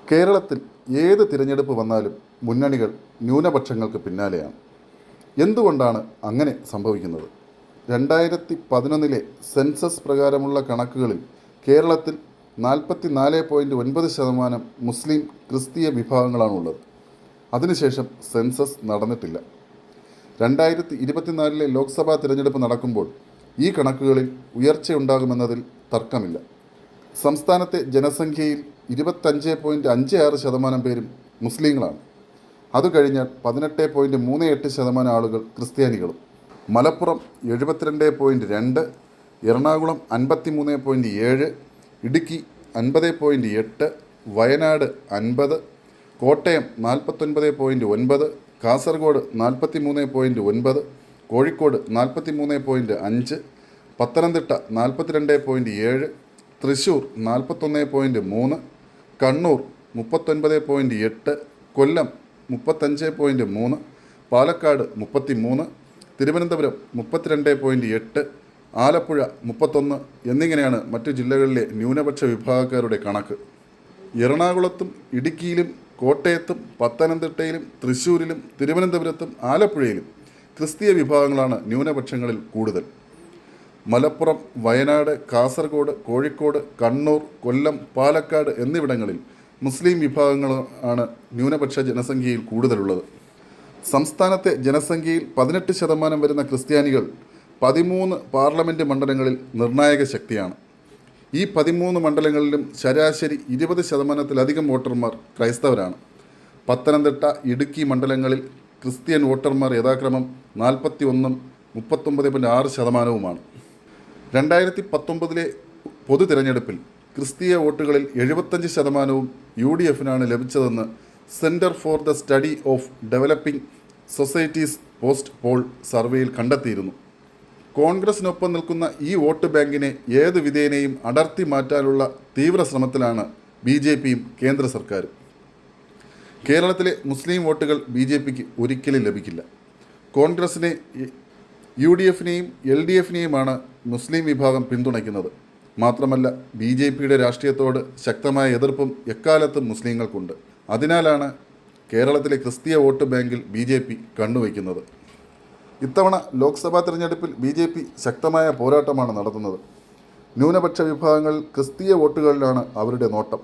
കേരളത്തിൽ ഏത് തിരഞ്ഞെടുപ്പ് വന്നാലും മുന്നണികൾ ന്യൂനപക്ഷങ്ങൾക്ക് പിന്നാലെയാണ്. എന്തുകൊണ്ടാണ് അങ്ങനെ സംഭവിക്കുന്നത്? 2011 സെൻസസ് പ്രകാരമുള്ള കണക്കുകളിൽ കേരളത്തിൽ 44.9% മുസ്ലിം ക്രിസ്തീയ വിഭാഗങ്ങളാണുള്ളത്. അതിനുശേഷം സെൻസസ് നടന്നിട്ടില്ല. 2024 ലോക്സഭാ തിരഞ്ഞെടുപ്പ് നടക്കുമ്പോൾ ഈ കണക്കുകളിൽ ഉയർച്ചയുണ്ടാകുമെന്നതിൽ തർക്കമില്ല. സംസ്ഥാനത്തെ ജനസംഖ്യയിൽ 25.56% പേരും മുസ്ലിങ്ങളാണ്. അതുകഴിഞ്ഞാൽ 18.38% ആളുകൾ ക്രിസ്ത്യാനികളും. മലപ്പുറം 72.2, എറണാകുളം 53.7, ഇടുക്കി 50.8, വയനാട് 50, കോട്ടയം 49.9, കാസർഗോഡ് 43.9, കോഴിക്കോട് 43.5, പത്തനംതിട്ട 42.7, തൃശ്ശൂർ 41.3, കണ്ണൂർ 39.8, കൊല്ലം 35.3, പാലക്കാട് 33, തിരുവനന്തപുരം 32.8, ആലപ്പുഴ 31 എന്നിങ്ങനെയാണ് മറ്റു ജില്ലകളിലെ ന്യൂനപക്ഷ വിഭാഗക്കാരുടെ കണക്ക്. എറണാകുളത്തും ഇടുക്കിയിലും കോട്ടയത്തും പത്തനംതിട്ടയിലും തൃശ്ശൂരിലും തിരുവനന്തപുരത്തും ആലപ്പുഴയിലും ക്രിസ്തീയ വിഭാഗങ്ങളാണ് ന്യൂനപക്ഷങ്ങളിൽ കൂടുതൽ. മലപ്പുറം, വയനാട്, കാസർഗോഡ്, കോഴിക്കോട്, കണ്ണൂർ, കൊല്ലം, പാലക്കാട് എന്നിവിടങ്ങളിൽ മുസ്ലിം വിഭാഗങ്ങളാണ് ന്യൂനപക്ഷ ജനസംഖ്യയിൽ കൂടുതലുള്ളത്. സംസ്ഥാനത്തെ ജനസംഖ്യയിൽ 18% വരുന്ന ക്രിസ്ത്യാനികൾ 13 പാർലമെൻറ്റ് മണ്ഡലങ്ങളിൽ നിർണായക ശക്തിയാണ്. ഈ 13 മണ്ഡലങ്ങളിലും ശരാശരി 20%-ലധികം വോട്ടർമാർ ക്രൈസ്തവരാണ്. പത്തനംതിട്ട, ഇടുക്കി മണ്ഡലങ്ങളിൽ ക്രിസ്ത്യൻ വോട്ടർമാർ യഥാക്രമം 41%, 39.6%. 2019 പൊതു തിരഞ്ഞെടുപ്പിൽ ക്രിസ്തീയ വോട്ടുകളിൽ 75% UDFനാണ് ലഭിച്ചതെന്ന് centre for the study of developing societies post poll സർവേയിൽ കണ്ടെത്തിയിരുന്നു. കോൺഗ്രസിനൊപ്പം നിൽക്കുന്ന ഈ വോട്ട് ബാങ്കിനെ ഏത് വിധേനയും അടർത്തി മാറ്റാനുള്ള തീവ്ര ശ്രമത്തിലാണ് BJPയും കേന്ദ്ര സർക്കാരും. കേരളത്തിലെ മുസ്ലിം വോട്ടുകൾ BJPക്ക് ഒരിക്കലും ലഭിക്കില്ല. കോൺഗ്രസിനെ, UDFനെയും LDFനെയുമാണ് മുസ്ലിം വിഭാഗം പിന്തുണയ്ക്കുന്നത്. മാത്രമല്ല BJPയുടെ രാഷ്ട്രീയത്തോട് ശക്തമായ എതിർപ്പും എക്കാലത്തും മുസ്ലിങ്ങൾക്കുണ്ട്. അതിനാലാണ് കേരളത്തിലെ ക്രിസ്തീയ വോട്ട് ബാങ്കിൽ BJP കണ്ണുവയ്ക്കുന്നത്. ഇത്തവണ ലോക്സഭാ തിരഞ്ഞെടുപ്പിൽ BJP ശക്തമായ പോരാട്ടമാണ് നടത്തുന്നത്. ന്യൂനപക്ഷ വിഭാഗങ്ങളിൽ ക്രിസ്തീയ വോട്ടുകളിലാണ് അവരുടെ നോട്ടം.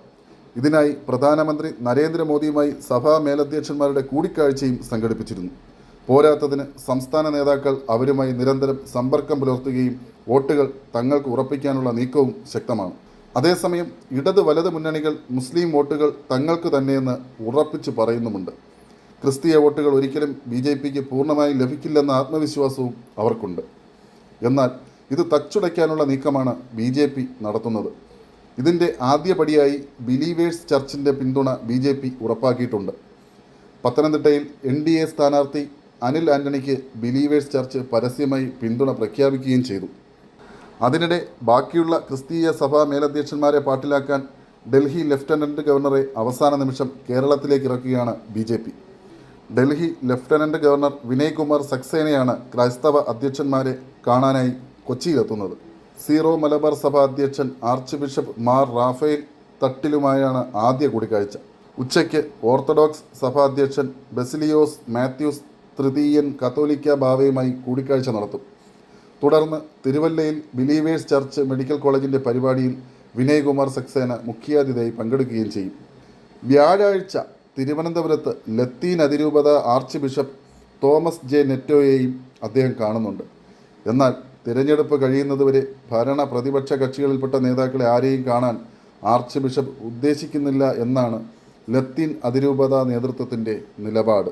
ഇതിനായി പ്രധാനമന്ത്രി നരേന്ദ്രമോദിയുമായി സഭാ മേലധ്യക്ഷന്മാരുടെ കൂടിക്കാഴ്ചയും സംഘടിപ്പിച്ചിരുന്നു. പോരാത്തതിന് സംസ്ഥാന നേതാക്കൾ അവരുമായി നിരന്തരം സമ്പർക്കം പുലർത്തുകയും വോട്ടുകൾ തങ്ങൾക്ക് ഉറപ്പിക്കാനുള്ള നീക്കവും ശക്തമാണ്. അതേസമയം ഇടത് വലത് മുന്നണികൾ മുസ്ലിം വോട്ടുകൾ തങ്ങൾക്ക് തന്നെയെന്ന് ഉറപ്പിച്ചു പറയുന്നുമുണ്ട്. ക്രിസ്തീയ വോട്ടുകൾ ഒരിക്കലും BJPക്ക് പൂർണ്ണമായി ലഭിക്കില്ലെന്ന ആത്മവിശ്വാസവും അവർക്കുണ്ട്. എന്നാൽ ഇത് തച്ചുടയ്ക്കാനുള്ള നീക്കമാണ് BJP നടത്തുന്നത്. ഇതിൻ്റെ ആദ്യപടിയായി ബിലീവേഴ്സ് ചർച്ചിൻ്റെ പിന്തുണ BJP ഉറപ്പാക്കിയിട്ടുണ്ട്. പത്തനംതിട്ടയിൽ NDA സ്ഥാനാർത്ഥി അനിൽ ആൻ്റണിക്ക് ബിലീവേഴ്സ് ചർച്ച് പരസ്യമായി പിന്തുണ പ്രഖ്യാപിക്കുകയും ചെയ്തു. അതിനിടെ ബാക്കിയുള്ള ക്രിസ്തീയ സഭാ മേലധ്യക്ഷന്മാരെ പാട്ടിലാക്കാൻ ഡൽഹി ലഫ്റ്റനൻറ്റ് ഗവർണറെ അവസാന നിമിഷം കേരളത്തിലേക്ക് ഇറക്കുകയാണ് BJP. Delhi lieutenant governor Vinay Kumar സക്സേനയാണ് ക്രൈസ്തവ അധ്യക്ഷന്മാരെ കാണാനായി കൊച്ചിയിലെത്തുന്നത്. സീറോ മലബാർ സഭ അധ്യക്ഷൻ ആർച്ച് ബിഷപ്പ് മാർ റാഫേൽ തട്ടിലുമായാണ് ആദ്യ കൂടിക്കാഴ്ച. ഉച്ചയ്ക്ക് ഓർത്തഡോക്സ് സഭാധ്യക്ഷൻ ബസിലിയോസ് മാത്യൂസ് തൃതീയൻ കത്തോലിക്ക ബാവയുമായി കൂടിക്കാഴ്ച നടത്തും. തുടർന്ന് തിരുവല്ലയിൽ ബിലീവേഴ്സ് ചർച്ച് മെഡിക്കൽ കോളേജിൻ്റെ പരിപാടിയിൽ വിനയ് കുമാർ സക്സേന മുഖ്യാതിഥിയായി പങ്കെടുക്കുകയും ചെയ്യും. വ്യാഴാഴ്ച തിരുവനന്തപുരത്ത് ലത്തീൻ അതിരൂപത ആർച്ച് ബിഷപ്പ് തോമസ് ജെ നെറ്റോയെയും അദ്ദേഹം കാണുന്നുണ്ട്. എന്നാൽ തിരഞ്ഞെടുപ്പ് കഴിയുന്നതുവരെ ഭരണ പ്രതിപക്ഷ കക്ഷികളിൽപ്പെട്ട നേതാക്കളെ ആരെയും കാണാൻ ആർച്ച് ബിഷപ്പ് ഉദ്ദേശിക്കുന്നില്ല എന്നാണ് ലത്തീൻ അതിരൂപത നേതൃത്വത്തിൻ്റെ നിലപാട്.